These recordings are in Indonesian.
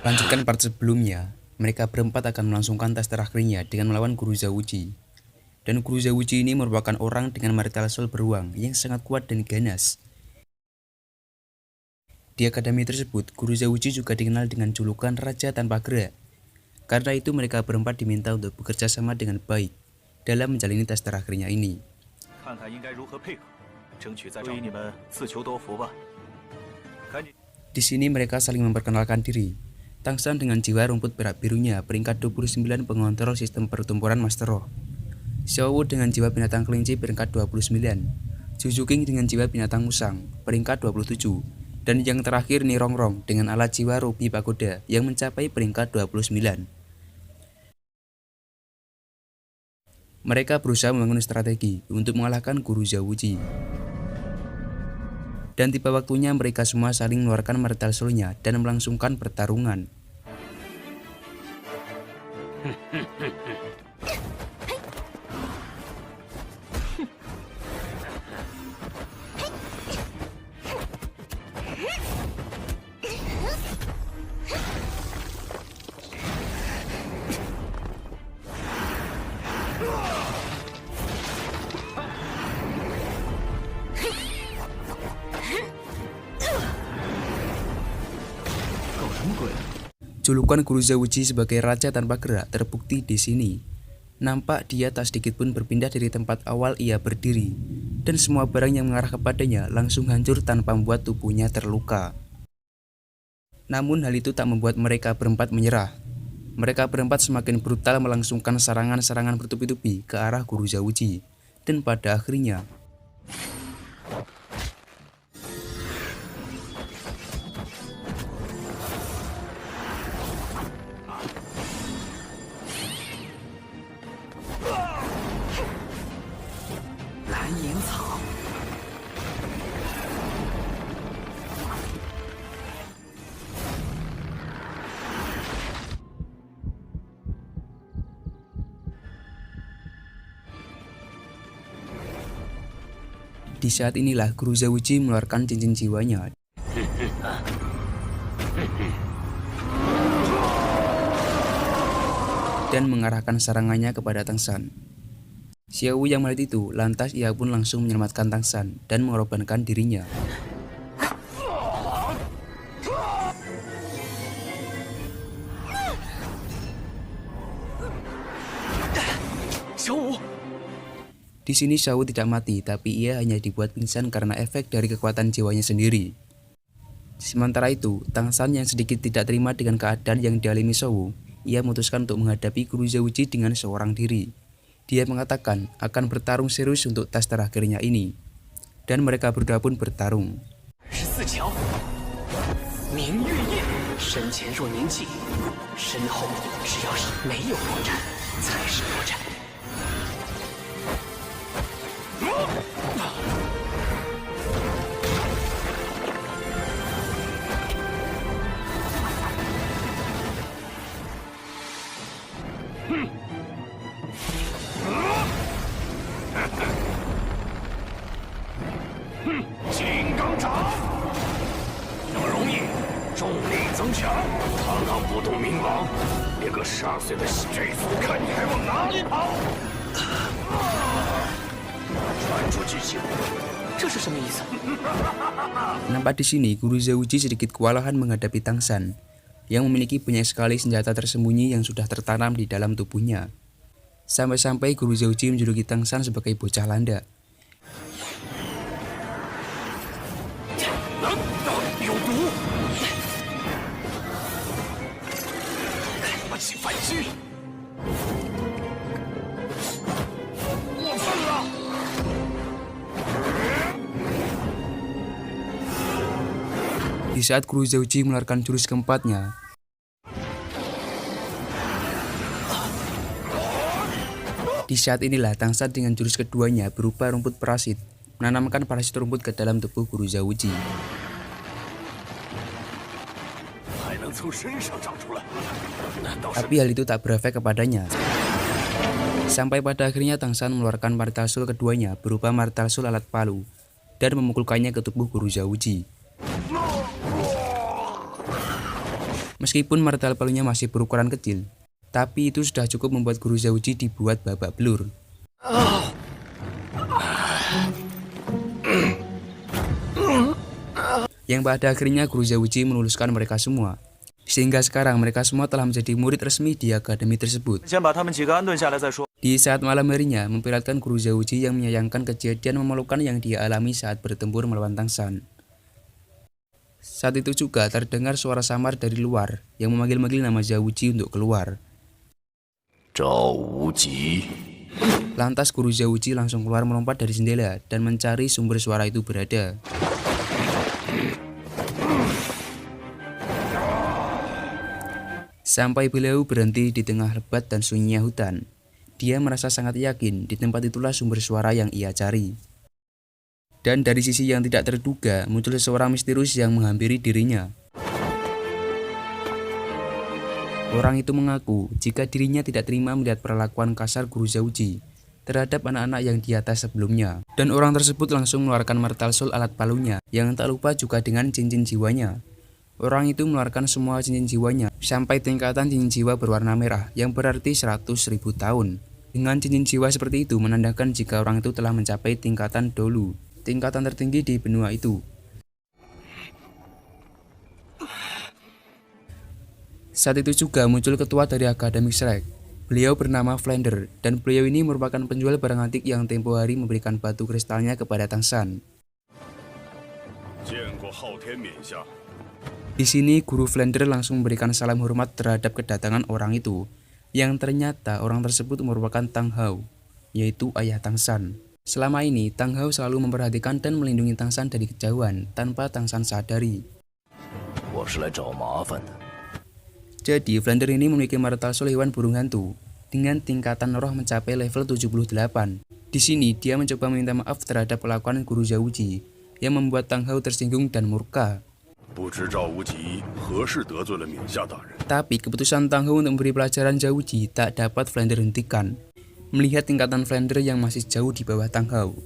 Lanjutkan part sebelumnya, mereka berempat akan melangsungkan tes terakhirnya dengan melawan Guru Zawuji. Dan Guru Zawuji ini merupakan orang dengan marital soul beruang yang sangat kuat dan ganas. Di akademi tersebut, Guru Zawuji juga dikenal dengan julukan Raja Tanpa Gerak. Karena itu mereka berempat diminta untuk bekerja sama dengan baik dalam menjalani tes terakhirnya ini. Di sini mereka saling memperkenalkan diri. Tangsan dengan jiwa rumput perak birunya peringkat 29 pengontrol sistem pertempuran Master Roh. Xiaowu dengan jiwa binatang kelinci peringkat 29. Zhu King dengan jiwa binatang musang peringkat 27. Dan yang terakhir Ni Rongrong dengan alat jiwa Ruby Pagoda yang mencapai peringkat 29. Mereka berusaha membangun strategi untuk mengalahkan Guru Zawuji. Dan tiba waktunya mereka semua saling mengeluarkan marital soul-nya dan melangsungkan pertarungan. Julukan Guru Zawuji sebagai Raja Tanpa Gerak terbukti di sini. Nampak dia tak sedikit pun berpindah dari tempat awal ia berdiri, dan semua barang yang mengarah kepadanya langsung hancur tanpa membuat tubuhnya terluka. Namun hal itu tak membuat mereka berempat menyerah. Mereka berempat semakin brutal melangsungkan serangan-serangan bertubi-tubi ke arah Guru Zawuji, dan pada akhirnya di saat inilah Guru Zawuji mengeluarkan cincin jiwanya dan mengarahkan serangannya kepada Tangsan. Xiaowu yang melihat itu, lantas ia pun langsung menyelamatkan Tangsan dan mengorbankan dirinya. Di sini Xiaowu tidak mati, tapi ia hanya dibuat pingsan karena efek dari kekuatan jiwanya sendiri. Sementara itu, Tangsan yang sedikit tidak terima dengan keadaan yang dialami Xiaowu, ia memutuskan untuk menghadapi Guru Zawuji dengan seorang diri. Dia mengatakan akan bertarung serius untuk tes terakhirnya ini, dan mereka berdua pun bertarung. Nampak di sini Guru Zawuji sedikit kewalahan menghadapi Tangsan yang memiliki banyak sekali senjata tersembunyi yang sudah tertanam di dalam tubuhnya. Sampai-sampai Guru Zawuji menjuluki Tangsan sebagai bocah landak. Di saat Guru Zawuji mengeluarkan jurus keempatnya, di saat inilah Tangsan dengan jurus keduanya berupa rumput parasit menanamkan parasit rumput ke dalam tubuh Guru Zawuji. Tapi hal itu tak berefek kepadanya. Sampai pada akhirnya Tangsan mengeluarkan marital soul keduanya berupa marital soul alat palu dan memukulkannya ke tubuh Guru Zawuji. Meskipun martel palunya masih berukuran kecil, tapi itu sudah cukup membuat guru Zauji dibuat babak belur. Yang pada akhirnya guru Zauji meluluskan mereka semua. Sehingga sekarang mereka semua telah menjadi murid resmi di akademi tersebut. Di saat malam harinya, memperlihatkan guru Zauji yang menyayangkan kejadian memalukan yang dia alami saat bertempur melawan Tang San. Saat itu juga terdengar suara samar dari luar yang memanggil-manggil nama Zauji untuk keluar. Zauji. Lantas guru Zauji langsung keluar melompat dari jendela dan mencari sumber suara itu berada. Sampai beliau berhenti di tengah lebat dan sunyinya hutan. Dia merasa sangat yakin di tempat itulah sumber suara yang ia cari. Dan dari sisi yang tidak terduga muncul seseorang misterius yang menghampiri dirinya. Orang itu mengaku jika dirinya tidak terima melihat perlakuan kasar guru Zauji terhadap anak-anak yang di atas sebelumnya. Dan orang tersebut langsung mengeluarkan Martial Soul alat palunya yang tak lupa juga dengan cincin jiwanya. Orang itu mengeluarkan semua cincin jiwanya sampai tingkatan cincin jiwa berwarna merah yang berarti 100.000 tahun. Dengan cincin jiwa seperti itu menandakan jika orang itu telah mencapai tingkatan Dolu, tingkatan tertinggi di benua itu. Saat itu juga muncul ketua dari Akademi Shrek. Beliau bernama Flander dan beliau ini merupakan penjual barang antik yang tempo hari memberikan batu kristalnya kepada Tang San. Di sini guru Flander langsung memberikan salam hormat terhadap kedatangan orang itu, yang ternyata orang tersebut merupakan Tang Hao, yaitu ayah Tang San. Selama ini Tang Hao selalu memperhatikan dan melindungi Tang San dari kejauhan tanpa Tang San sadari. Jadi Flander ini memiliki Martial Soul hewan burung hantu dengan tingkatan roh mencapai level 78. Di sini dia mencoba meminta maaf terhadap kelakuan guru Zauji yang membuat Tang Hao tersinggung dan murka. Tapi keputusan Tang Hao untuk memberi pelajaran Zauji tak dapat Flander hentikan. Melihat tingkatan Flander yang masih jauh di bawah Tang Hao.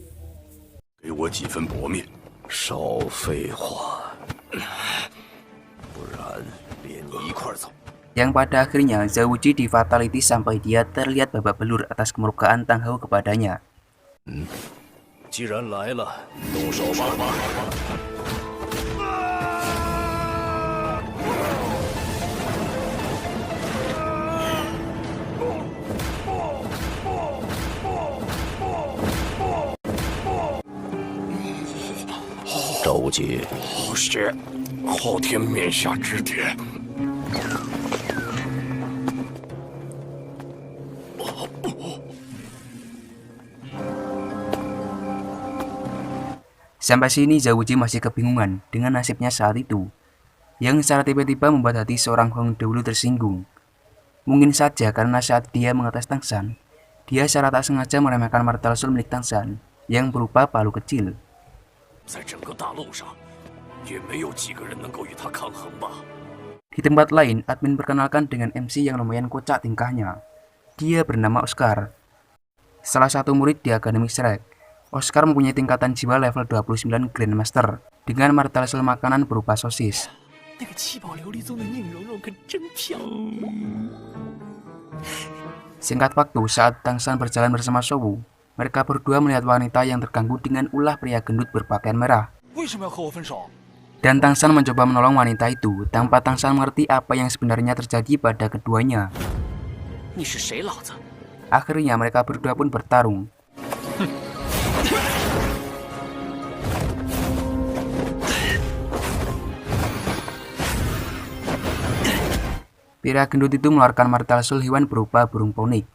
Yang pada akhirnya Zauji di fatality sampai dia terlihat babak belur atas kemurkaan Tang Hao kepadanya. Zauji, 好血，昊天面下之铁。 Sampai sini Zauji masih kebingungan dengan nasibnya saat itu, yang secara tiba-tiba membuat hati seorang Hong Dahulu tersinggung. Mungkin saja karena saat dia mengetes Tang San, dia secara tak sengaja meremehkan Martial Soul milik Tang San yang berupa palu kecil. Di tempat lain, admin perkenalkan dengan MC yang lumayan kocak tingkahnya. Dia bernama Oscar, salah satu murid di Akademi Shrek. Oscar mempunyai tingkatan jiwa level 29 Grandmaster dengan Martial Soul makanan berupa sosis. Singkat waktu, saat Tang San berjalan bersama Shou, mereka berdua melihat wanita yang terganggu dengan ulah pria gendut berpakaian merah. Dan Tang San mencoba menolong wanita itu tanpa Tang San mengerti apa yang sebenarnya terjadi pada keduanya. Akhirnya mereka berdua pun bertarung. Pria gendut itu mengeluarkan Martial Soul hewan berupa burung ponik.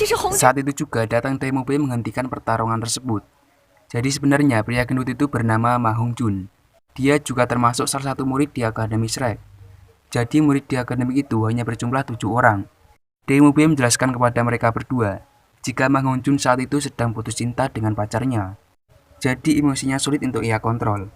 其实红 Saat itu juga datang Taemube menghentikan pertarungan tersebut. Jadi sebenarnya pria gendut itu bernama Ma Hongjun. Dia juga termasuk salah satu murid di Akademi Shrek. Jadi murid di akademi itu hanya berjumlah 7 orang. Taemube menjelaskan kepada mereka berdua jika Ma Hongjun saat itu sedang putus cinta dengan pacarnya. Jadi emosinya sulit untuk ia kontrol.